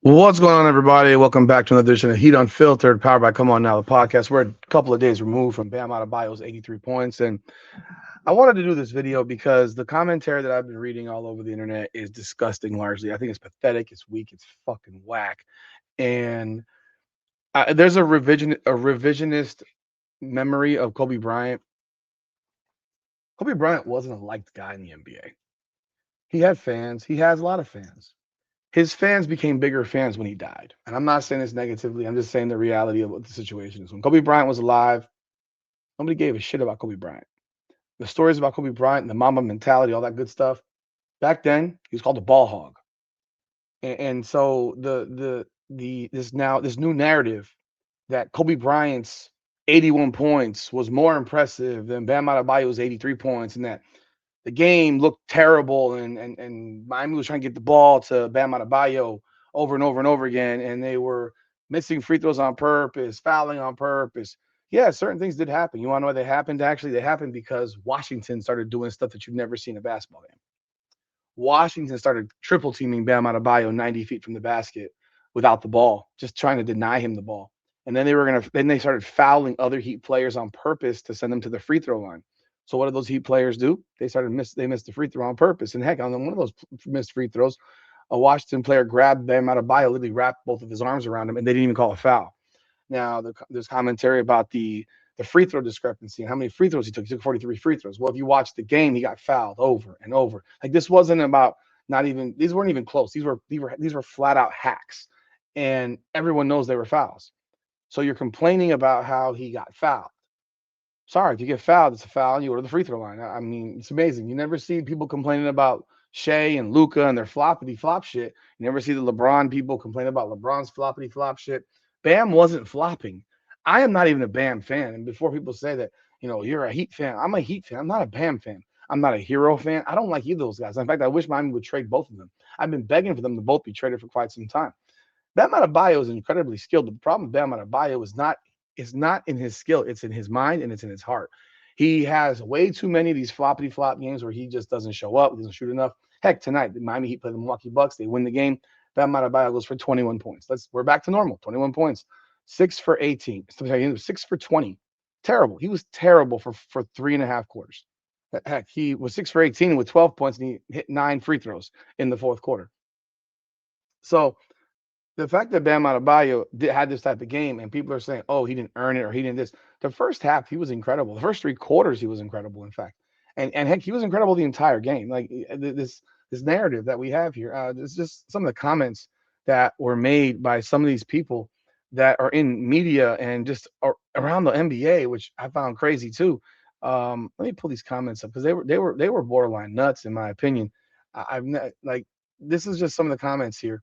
What's going on, everybody? Welcome back to another edition of Heat Unfiltered, powered by Come On Now, the podcast. We're a couple of days removed from Bam Adebayo's 83 points, and I wanted to do this video because the commentary that I've been reading all over the internet is disgusting. Largely, I think it's pathetic, it's weak, it's fucking whack, and there's a revisionist memory of Kobe Bryant. Kobe Bryant wasn't a liked guy in the NBA. He had fans. He has a lot of fans. His fans became bigger fans when he died. And I'm not saying this negatively. I'm just saying the reality of what the situation is. When Kobe Bryant was alive, nobody gave a shit about Kobe Bryant. The stories about Kobe Bryant, the Mamba mentality, all that good stuff. Back then, he was called the ball hog. And so this new narrative that Kobe Bryant's 81 points was more impressive than Bam Adebayo's 83 points, and that the game looked terrible, and Miami was trying to get the ball to Bam Adebayo over and over and over again, and they were missing free throws on purpose, fouling on purpose. Yeah, certain things did happen. You want to know why they happened? Actually, they happened because Washington started doing stuff that you've never seen in a basketball game. Washington started triple teaming Bam Adebayo 90 feet from the basket without the ball, just trying to deny him the ball. And then they started fouling other Heat players on purpose to send them to the free throw line. So what did those Heat players do? They missed the free throw on purpose. And heck, on one of those missed free throws, a Washington player grabbed Bam Adebayo, literally wrapped both of his arms around him, and they didn't even call a foul. Now there's commentary about the free throw discrepancy and how many free throws he took. He took 43 free throws. Well, if you watch the game, he got fouled over and over. Like this wasn't about not even these weren't even close. These were flat out hacks, and everyone knows they were fouls. So you're complaining about how he got fouled. Sorry, if you get fouled, it's a foul, and you go to the free throw line. I mean, it's amazing. You never see people complaining about Shea and Luca and their floppity flop shit. You never see the LeBron people complain about LeBron's floppity flop shit. Bam wasn't flopping. I am not even a Bam fan. And before people say that, you're a Heat fan, I'm a Heat fan. I'm not a Bam fan. I'm not a Hero fan. I don't like either of those guys. In fact, I wish Miami would trade both of them. I've been begging for them to both be traded for quite some time. Bam Adebayo is incredibly skilled. The problem with Bam Adebayo is not in his skill. It's in his mind and it's in his heart. He has way too many of these floppity flop games where he just doesn't show up, doesn't shoot enough. Heck, tonight the Miami Heat play the Milwaukee Bucks. They win the game. Bam Adebayo goes for 21 points. We're back to normal. 21 points, 6 for 18, 6 for 20. Terrible. He was terrible for 3.5 quarters. Heck, he was 6 for 18 with 12 points and he hit 9 free throws in the fourth quarter. So the fact that Bam Adebayo had this type of game and people are saying, oh, he didn't earn it or he didn't this. The first half, he was incredible. The first 3 quarters, he was incredible, in fact. And heck, he was incredible the entire game. Like this narrative that we have here, it's just some of the comments that were made by some of these people that are in media and just around the NBA, which I found crazy too. Let me pull these comments up because they were borderline nuts in my opinion. Like this is just some of the comments here.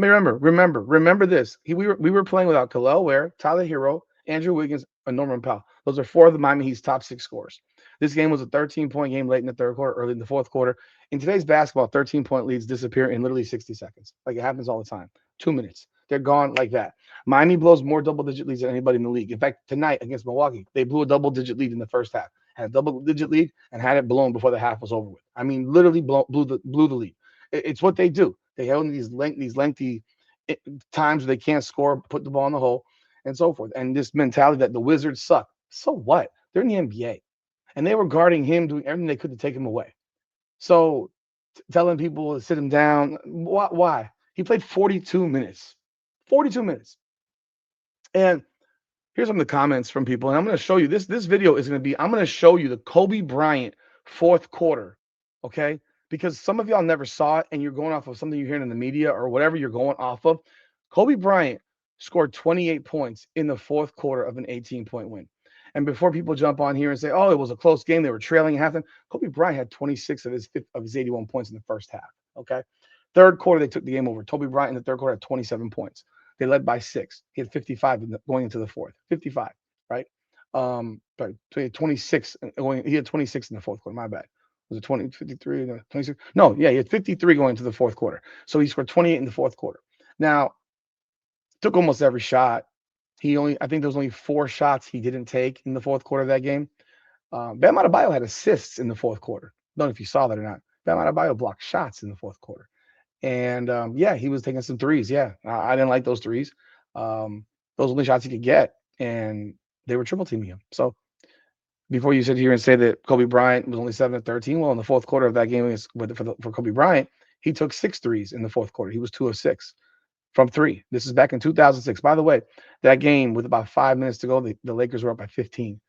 Remember this. We were playing without Khalil Ware, Tyler Hero, Andrew Wiggins, and Norman Powell. Those are 4 of the Miami Heat's top 6 scorers. This game was a 13-point game late in the third quarter, early in the fourth quarter. In today's basketball, 13-point leads disappear in literally 60 seconds. Like it happens all the time. 2 minutes. They're gone like that. Miami blows more double-digit leads than anybody in the league. In fact, tonight against Milwaukee, they blew a double-digit lead in the first half. Had a double-digit lead and had it blown before the half was over with. I mean, literally blew the lead. It's what they do. They have these lengthy times where they can't score, put the ball in the hole, and so forth. And this mentality that the Wizards suck. So what? They're in the NBA, and they were guarding him, doing everything they could to take him away. So telling people to sit him down. Why? He played 42 minutes. 42 minutes. And here's some of the comments from people. And I'm going to show you this video is going to be, I'm going to show you the Kobe Bryant fourth quarter. Okay. Because some of y'all never saw it and you're going off of something you're hearing in the media or whatever you're going off of. Kobe Bryant scored 28 points in the fourth quarter of an 18-point win. And before people jump on here and say, oh, it was a close game, they were trailing at halftime, Kobe Bryant had 26 of his 81 points in the first half. Okay. Third quarter, they took the game over. Kobe Bryant in the third quarter had 27 points. They led by 6. He had 55 going into the fourth. 55, right? But he had 26 he had 26 in the fourth quarter. My bad. Was it 20, 53, 26? No, yeah, he had 53 going into the fourth quarter. So he scored 28 in the fourth quarter. Now, took almost every shot. I think there was only 4 shots he didn't take in the fourth quarter of that game. Bam Adebayo had assists in the fourth quarter. I don't know if you saw that or not. Bam Adebayo blocked shots in the fourth quarter. And yeah, he was taking some threes. Yeah, I didn't like those threes. Those only shots he could get, and they were triple teaming him. So before you sit here and say that Kobe Bryant was only 7 of 13, well, in the fourth quarter of that game for Kobe Bryant, he took 6 threes in the fourth quarter. He was 2 of 6 from three. This is back in 2006. By the way, that game with about 5 minutes to go, the Lakers were up by 15.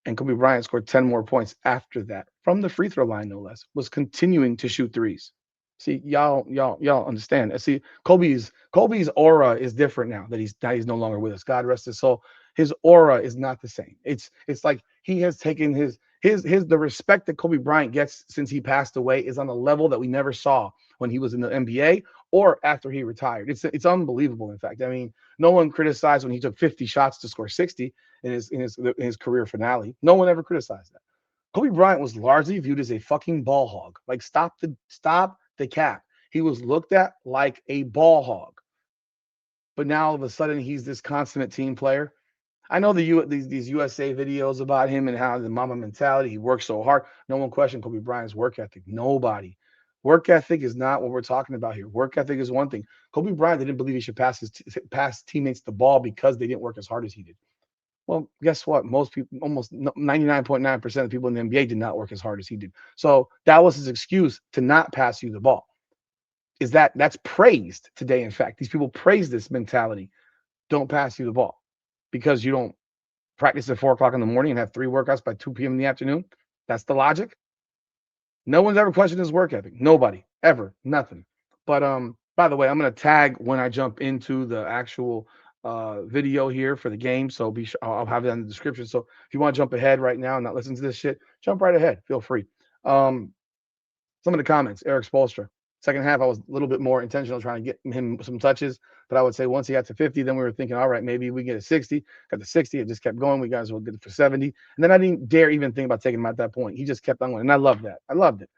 And Kobe Bryant scored 10 more points after that from the free throw line, no less, was continuing to shoot threes. See, y'all understand. See, Kobe's aura is different now that he's no longer with us. God rest his soul. His aura is not the same. It's like he has taken his the respect that Kobe Bryant gets since he passed away is on a level that we never saw when he was in the NBA or after he retired. It's unbelievable. In fact, I mean, no one criticized when he took 50 shots to score 60 in his career finale. No one ever criticized that. Kobe Bryant was largely viewed as a fucking ball hog. Like stop the cap. He was looked at like a ball hog. But now all of a sudden he's this consummate team player. I know these USA videos about him and how the mama mentality. He works so hard. No one questioned Kobe Bryant's work ethic. Nobody. Work ethic is not what we're talking about here. Work ethic is one thing. Kobe Bryant didn't believe he should pass teammates the ball because they didn't work as hard as he did. Well, guess what? Most people, almost 99.9% of people in the NBA did not work as hard as he did. So that was his excuse to not pass you the ball. That's praised today? In fact, these people praise this mentality. Don't pass you the ball because you don't practice at 4 o'clock in the morning and have 3 workouts by 2 p.m. in the afternoon. That's the logic. No one's ever questioned his work ethic. Nobody ever. Nothing. But by the way, I'm gonna tag when I jump into the actual video here for the game. So be sure I'll have it in the description. So if you want to jump ahead right now and not listen to this shit, jump right ahead. Feel free. Um, some of the comments, Eric Spolstra. Second half, I was a little bit more intentional trying to get him some touches. But I would say once he got to 50, then we were thinking, all right, maybe we get a 60. Got to 60. It just kept going. We guys will get it for 70. And then I didn't dare even think about taking him at that point. He just kept on going. And I loved that. I loved it.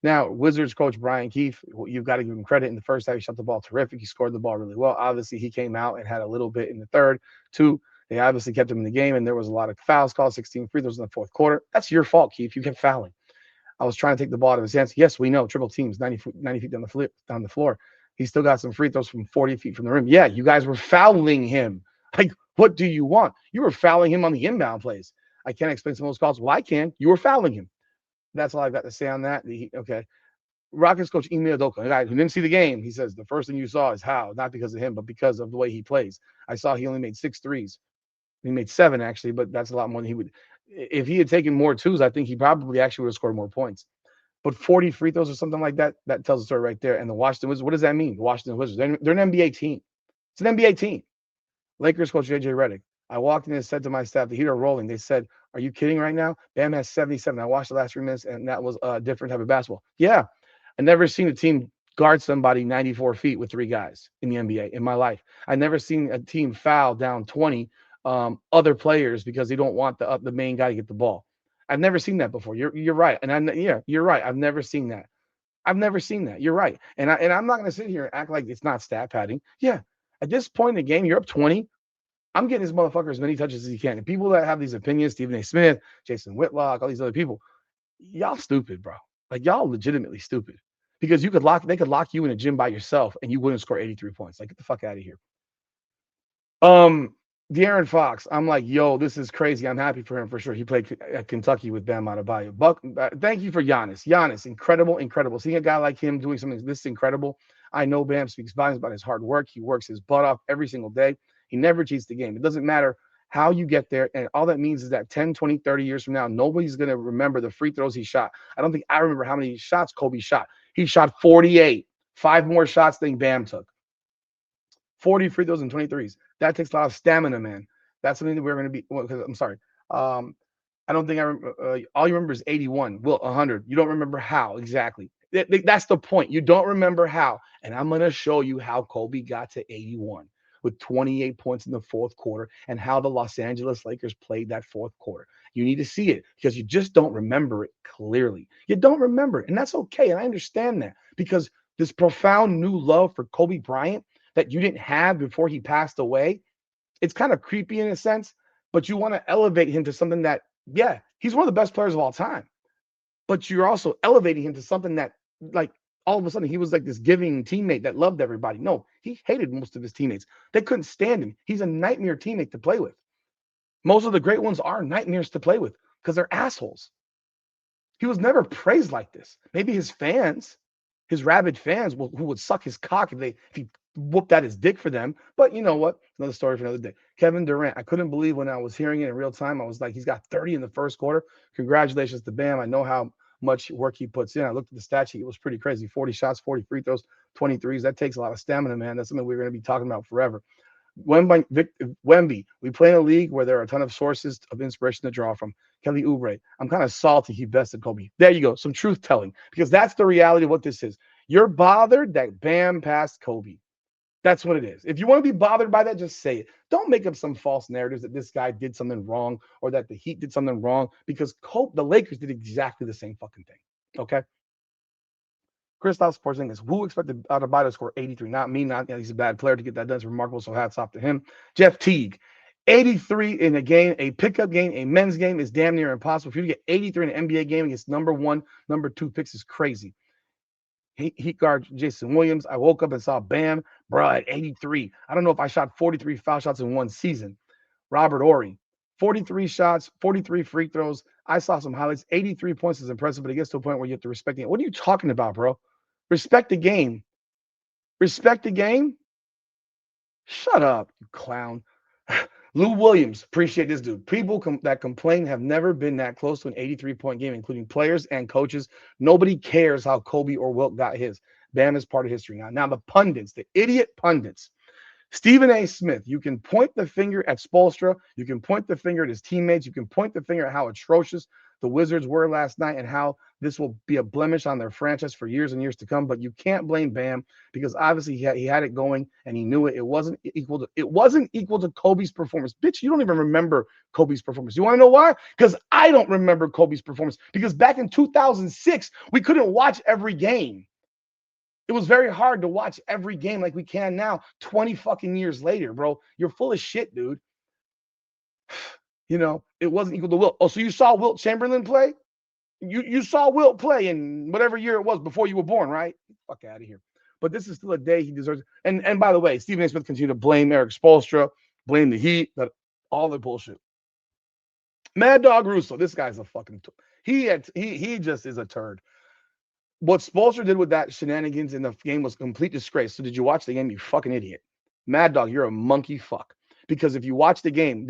Now, Wizards coach Brian Keefe, you've got to give him credit. In the first half, he shot the ball terrific. He scored the ball really well. Obviously, he came out and had a little bit in the third. Two, they obviously kept him in the game, and there was a lot of fouls called, 16 free throws in the fourth quarter. That's your fault, Keefe. You kept fouling. I was trying to take the ball out of his hands. Yes, we know triple teams, 90 feet down the floor. He still got some free throws from 40 feet from the rim. Yeah, you guys were fouling him. Like, what do you want? You were fouling him on the inbound plays. I can't explain some of those calls. Well, I can. You were fouling him. That's all I've got to say on that. Okay. Rockets coach Ime Udoka, a guy who didn't see the game, he says the first thing you saw is how, not because of him, but because of the way he plays. I saw he only made 6 threes. He made 7 actually, but that's a lot more than he would. If he had taken more twos, I think he probably actually would have scored more points. But 40 free throws or something like that, that tells the story right there. And the Washington Wizards, what does that mean? The Washington Wizards, they're an NBA team. It's an NBA team. Lakers coach JJ Redick. I walked in and said to my staff, the Heat are rolling. They said, "Are you kidding right now? Bam has 77." I watched the last 3 minutes, and that was a different type of basketball. Yeah, I never seen a team guard somebody 94 feet with 3 guys in the NBA in my life. I never seen a team foul down 20 other players because they don't want the main guy to get the ball. I've never seen that before. You're right, and yeah, you're right. I've never seen that. I've never seen that. You're right, and I'm not going to sit here and act like it's not stat padding. Yeah, at this point in the game, you're up 20. I'm getting this motherfucker as many touches as he can. And people that have these opinions, Stephen A. Smith, Jason Whitlock, all these other people, y'all stupid, bro. Like y'all legitimately stupid. Because they could lock you in a gym by yourself and you wouldn't score 83 points. Like, get the fuck out of here. De'Aaron Fox, I'm like, yo, this is crazy. I'm happy for him for sure. He played at Kentucky with Bam Adebayo. Buck, thank you for Giannis. Giannis, incredible, incredible. Seeing a guy like him doing something this incredible. I know Bam speaks volumes about his hard work. He works his butt off every single day. He never cheats the game. It doesn't matter how you get there. And all that means is that 10, 20, 30 years from now, nobody's going to remember the free throws he shot. I don't think I remember how many shots Kobe shot. He shot 48, 5 more shots than Bam took. 40 free throws and 23s. That takes a lot of stamina, man. That's something that we're going to be. Well, I'm sorry. I don't think I remember. All you remember is 81. Well, 100. You don't remember how exactly. That's the point. You don't remember how. And I'm going to show you how Kobe got to 81 with 28 points in the fourth quarter and how the Los Angeles Lakers played that fourth quarter. You need to see it because you just don't remember it clearly. You don't remember it. And that's okay. And I understand that because this profound new love for Kobe Bryant that you didn't have before he passed away, it's kind of creepy in a sense, but you want to elevate him to something that, yeah, he's one of the best players of all time. But you're also elevating him to something that, like, all of a sudden he was like this giving teammate that loved everybody. No, he hated most of his teammates. They couldn't stand him. He's a nightmare teammate to play with. Most of the great ones are nightmares to play with because they're assholes. He was never praised like this. Maybe his fans, his rabid fans, who would suck his cock if he whooped out his dick for them. But you know what? Another story for another day. Kevin Durant. I couldn't believe when I was hearing it in real time. I was like, he's got 30 in the first quarter. Congratulations to Bam. I know how much work he puts in. I looked at the stat sheet. It was pretty crazy. 40 shots, 40 free throws, 23s. That takes a lot of stamina, man. That's something we're going to be talking about forever. Wemby, we play in a league where there are a ton of sources of inspiration to draw from. Kelly Oubre, I'm kind of salty he bested Kobe. There you go, some truth telling, because that's the reality of what this is. You're bothered that Bam passed Kobe. That's what it is. If you want to be bothered by that, just say it. Don't make up some false narratives that this guy did something wrong or that the Heat did something wrong, because the Lakers did exactly the same fucking thing. Okay? Kristaps Porzingis, who expected Adebayo to score 83? Not me. He's a bad player to get that done. It's remarkable. So hats off to him. Jeff Teague, 83 in a game, a pickup game, a men's game is damn near impossible. For you to get 83 in an NBA game against number 1, number 2 picks is crazy. Heat guard Jason Williams. I woke up and saw Bam, bro, at 83. I don't know if I shot 43 foul shots in one season. Robert Ory, 43 shots, 43 free throws. I saw some highlights. 83 points is impressive, but it gets to a point where you have to respect it. What are you talking about, bro? Respect the game. Respect the game? Shut up, you clown. Lou Williams, appreciate this dude. People that complain have never been that close to an 83-point game, including players and coaches. Nobody cares how Kobe or Wilt got his. Bam is part of history now. Now the pundits, the idiot pundits. Stephen A. Smith, you can point the finger at Spoelstra. You can point the finger at his teammates. You can point the finger at how atrocious the Wizards were last night and how this will be a blemish on their franchise for years and years to come. But you can't blame Bam because obviously he had it going and he knew it. It wasn't equal to Kobe's performance. Bitch, you don't even remember Kobe's performance. You want to know why? Because I don't remember Kobe's performance. Because back in 2006, we couldn't watch every game. It was very hard to watch every game like we can now, 20 fucking years later, bro. You're full of shit, dude. You know, it wasn't equal to Wilt. Oh, so you saw Wilt Chamberlain play? You saw Wilt play in whatever year it was before you were born, right? Fuck out of here. But this is still a day he deserves. And by the way, Stephen A. Smith continued to blame Eric Spoelstra, blame the Heat, but all the bullshit. Mad Dog Russo, this guy's a fucking he just is a turd. What Spoelstra did with that shenanigans in the game was complete disgrace. So did you watch the game, you fucking idiot? Mad Dog, you're a monkey fuck. Because if you watch the game,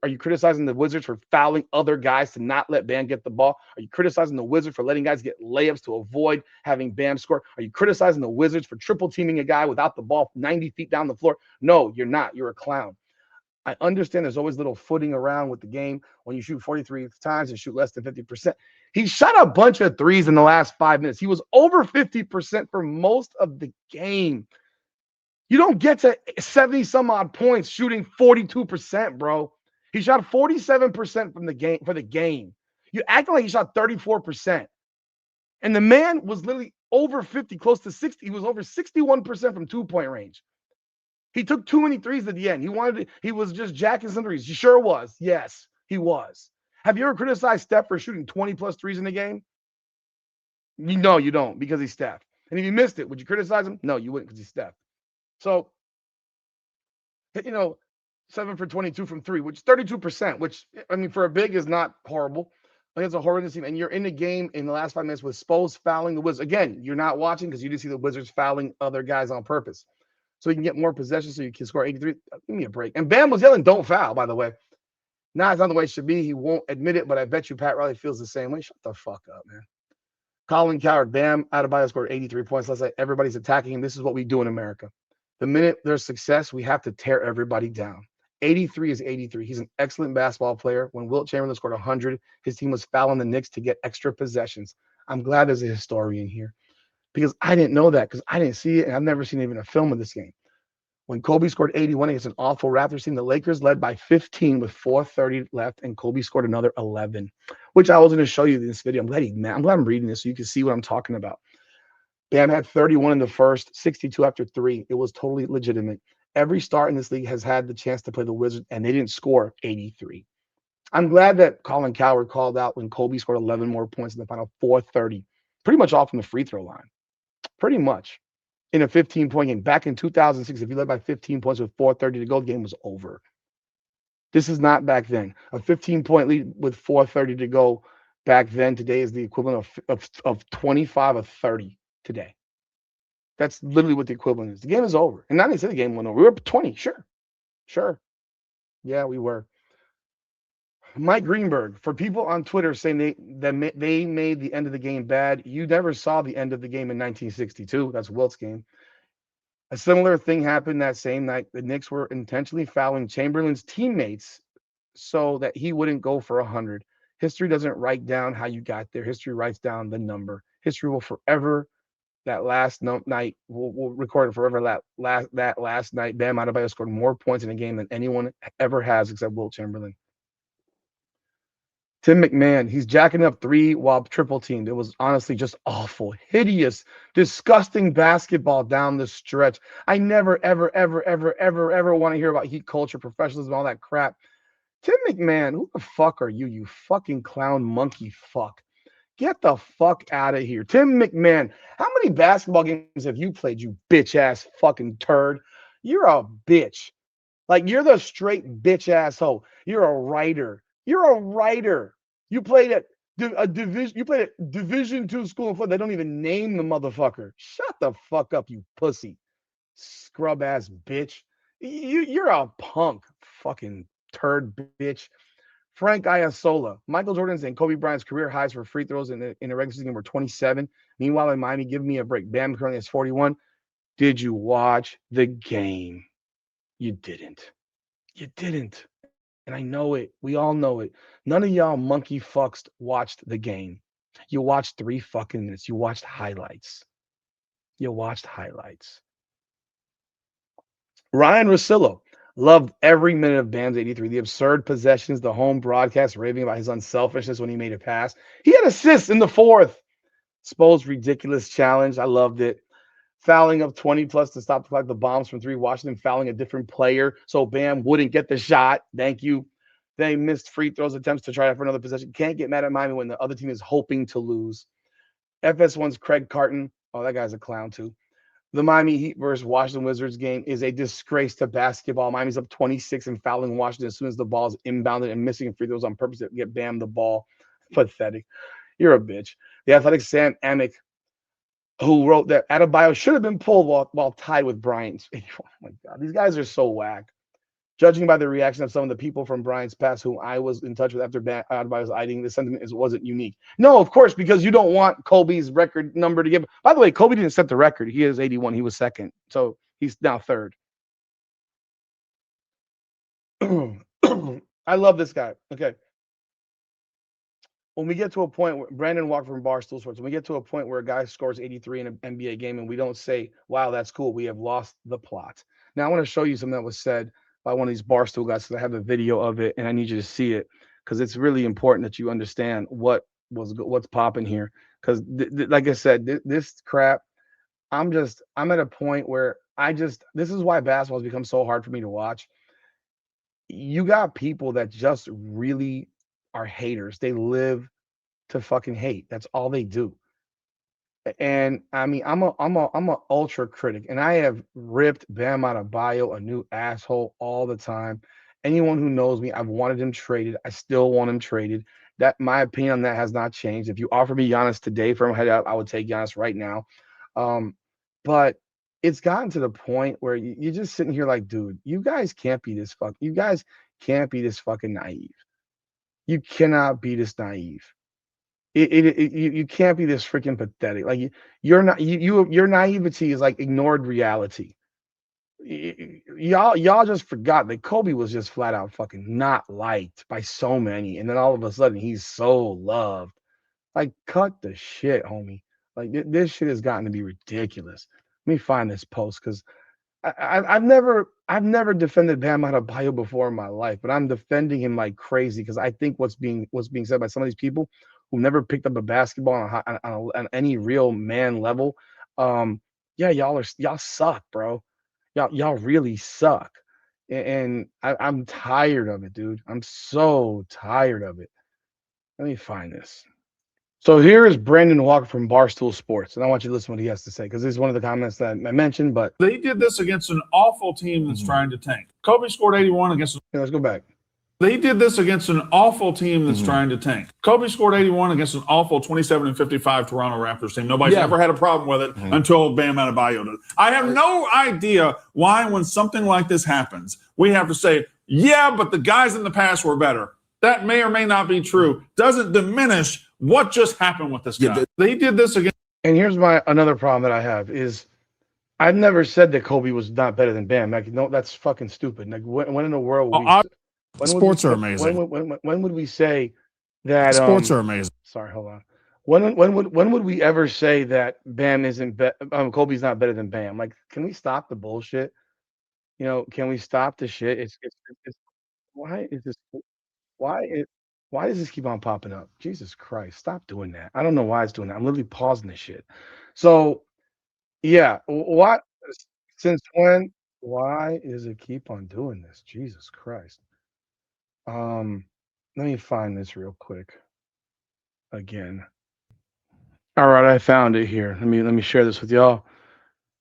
are you criticizing the Wizards for fouling other guys to not let Bam get the ball? Are you criticizing the Wizards for letting guys get layups to avoid having Bam score? Are you criticizing the Wizards for triple teaming a guy without the ball 90 feet down the floor? No, you're not. You're a clown. I understand there's always little footing around with the game when you shoot 43 times and shoot less than 50%. He shot a bunch of threes in the last 5 minutes. He was over 50% for most of the game. You don't get to 70 some odd points shooting 42%, bro. He shot 47% from the game for the game. You acting like he shot 34%. And the man was literally over 50, close to 60. He was over 61% from 2-point range. He took too many threes at the end. He was just jacking some threes. He sure was. Yes, he was. Have you ever criticized Steph for shooting 20 plus threes in the game? No, you don't, because he's Steph. And if you missed it, would you criticize him? No, you wouldn't, because he's Steph. So, 7 for 22 from 3, which is 32%, which, I mean, for a big is not horrible. Like, it's a horrendous team. And you're in the game in the last 5 minutes with Spoels fouling the Wizards. Again, you're not watching because you didn't see the Wizards fouling other guys on purpose. So you can get more possessions so you can score 83. Give me a break. And Bam was yelling, don't foul, by the way. Nah, it's not the way it should be. He won't admit it, but I bet you Pat Riley feels the same way. Shut the fuck up, man. Colin Coward, Bam Adebayo scored 83 points last night. Everybody's attacking him. This is what we do in America. The minute there's success, we have to tear everybody down. 83 is 83. He's an excellent basketball player. When Wilt Chamberlain scored 100, his team was fouling the Knicks to get extra possessions. I'm glad there's a historian here because I didn't know that because I didn't see it, and I've never seen even a film of this game. When Kobe scored 81 against an awful Raptors team, the Lakers led by 15 with 4:30 left, and Kobe scored another 11, which I was going to show you in this video. I'm glad I'm reading this so you can see what I'm talking about. Bam had 31 in the first, 62 after 3. It was totally legitimate. Every star in this league has had the chance to play the Wizards, and they didn't score 83. I'm glad that Colin Coward called out when Kobe scored 11 more points in the final 4:30, pretty much all from the free throw line. pretty much, in a 15-point game. Back in 2006, if you led by 15 points with 4:30 to go, the game was over. This is not back then. A 15-point lead with 4:30 to go back then today is the equivalent of 25 or 30 today. That's literally what the equivalent is. The game is over. And not even say the game went over. We were up 20. Sure. Sure. Yeah, we were. Mike Greenberg, for people on Twitter saying they made the end of the game bad, you never saw the end of the game in 1962. That's Wilt's game. A similar thing happened that same night. The Knicks were intentionally fouling Chamberlain's teammates so that he wouldn't go for 100. History doesn't write down how you got there. History writes down the number. History will forever, that last night, we'll record it forever. That last night, Bam Adebayo scored more points in a game than anyone ever has except Wilt Chamberlain. Tim McMahon, he's jacking up three while triple teamed. It was honestly just awful, hideous, disgusting basketball down the stretch. I never, ever, ever, ever, ever, ever want to hear about heat culture, professionalism, all that crap. Tim McMahon, who the fuck are you, you fucking clown monkey fuck? Get the fuck out of here. Tim McMahon, how many basketball games have you played, you bitch ass fucking turd? You're a bitch. Like, you're the straight bitch asshole. You're a writer. You're a writer. You played at Division II school in Florida. They don't even name the motherfucker. Shut the fuck up, you pussy. Scrub ass bitch. You're a punk, fucking turd bitch. Frank Iasola. Michael Jordan's and Kobe Bryant's career highs for free throws in the regular season were 27. Meanwhile, in Miami, give me a break. Bam currently has 41. Did you watch the game? You didn't. You didn't. And I know it. We all know it. None of y'all monkey fucks watched the game. You watched 3 fucking minutes. You watched highlights. You watched highlights. Ryan Russillo loved every minute of Bam's 83. The absurd possessions, the home broadcast raving about his unselfishness when he made a pass. He had assists in the 4th. Spo's ridiculous challenge. I loved it. Fouling up 20 plus to stop the bombs from 3. Washington fouling a different player so Bam wouldn't get the shot. Thank you. They missed free throws attempts to try for another possession. Can't get mad at Miami when the other team is hoping to lose. FS1's Craig Carton. Oh, that guy's a clown too. The Miami Heat versus Washington Wizards game is a disgrace to basketball. Miami's up 26 and fouling Washington as soon as the ball is inbounded and missing free throws on purpose to get Bam the ball. Pathetic. You're a bitch. The Athletic Sam Amick, who wrote that Adebayo should have been pulled while tied with Bryant. Oh my God, these guys are so whack. Judging by the reaction of some of the people from Bryant's past whom I was in touch with after Adebayo's hiding, the sentiment wasn't unique. No, of course, because you don't want Kobe's record number to give. By the way, Kobe didn't set the record. He is 81. He was second. So he's now third. I love this guy. Okay. When we get to a point where Brandon Walker from Barstool Sports, when we get to a point where a guy scores 83 in an NBA game and we don't say, wow, that's cool, we have lost the plot. Now, I want to show you something that was said by one of these Barstool guys because I have a video of it and I need you to see it because it's really important that you understand what's popping here. Because, like I said, this crap, I'm at a point where this is why basketball has become so hard for me to watch. You got people that just really are haters. They live to fucking hate. That's all they do. And I mean, I'm a ultra critic, and I have ripped Bam Adebayo a new asshole all the time. Anyone who knows me, I've wanted him traded. I still want him traded. That my opinion on that has not changed. If you offer me Giannis today from head up, I would take Giannis right now. But it's gotten to the point where you're just sitting here like, dude, you guys can't be this You guys can't be this fucking naive. You cannot be this naive. You can't be this freaking pathetic. Like your naivety is like ignored reality. Y'all just forgot that Kobe was just flat out fucking not liked by so many, and then all of a sudden he's so loved. Like, cut the shit, homie. Like this shit has gotten to be ridiculous. Let me find this post because I've never defended Bam Adebayo before in my life, but I'm defending him like crazy because I think what's being said by some of these people who never picked up a basketball on any real man level. Yeah, y'all suck, bro. Y'all really suck, and I'm tired of it, dude. I'm so tired of it. Let me find this. So here is Brandon Walker from Barstool Sports, and I want you to listen to what he has to say because this is one of the comments that I mentioned. But he did this against an awful team that's trying to tank. Kobe scored 81 against. let's go back. He did this against an awful team that's trying to tank. Kobe scored 81 against an awful 27-55 Toronto Raptors team. Nobody's ever had a problem with it until Bam Adebayo did. I have no idea why, when something like this happens, we have to say, yeah, but the guys in the past were better. That may or may not be true. Doesn't diminish what just happened with this guy. He did this again. And here's another problem that I have is I've never said that Kobe was not better than Bam. Like, no, that's fucking stupid. Like, when in the world sports are amazing. When would we say that sports are amazing? Sorry, hold on. When would we ever say that Bam isn't Kobe's not better than Bam? Like, can we stop the bullshit? You know, can we stop the shit? It's why is this? Why does this keep on popping up? Jesus Christ, stop doing that. I don't know why it's doing that. I'm literally pausing this shit. So, yeah, what? Since when? Why does it keep on doing this? Jesus Christ. Let me find this real quick. Again. All right, I found it here. Let me share this with y'all.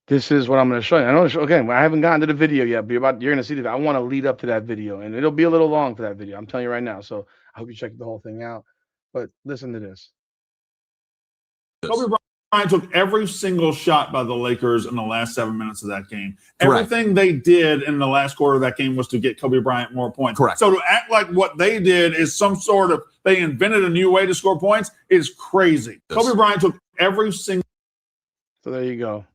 This is what I'm going to show you. I know, again, I haven't gotten to the video yet, but you're going to see that. I want to lead up to that video, and it'll be a little long for that video. I'm telling you right now. So I hope you check the whole thing out. But listen to this. Kobe Bryant took every single shot by the Lakers in the last 7 minutes of that game. Everything they did in the last quarter of that game was to get Kobe Bryant more points. Correct. So to act like what they did is some sort of they invented a new way to score points is crazy. Kobe Bryant took every single. So there you go.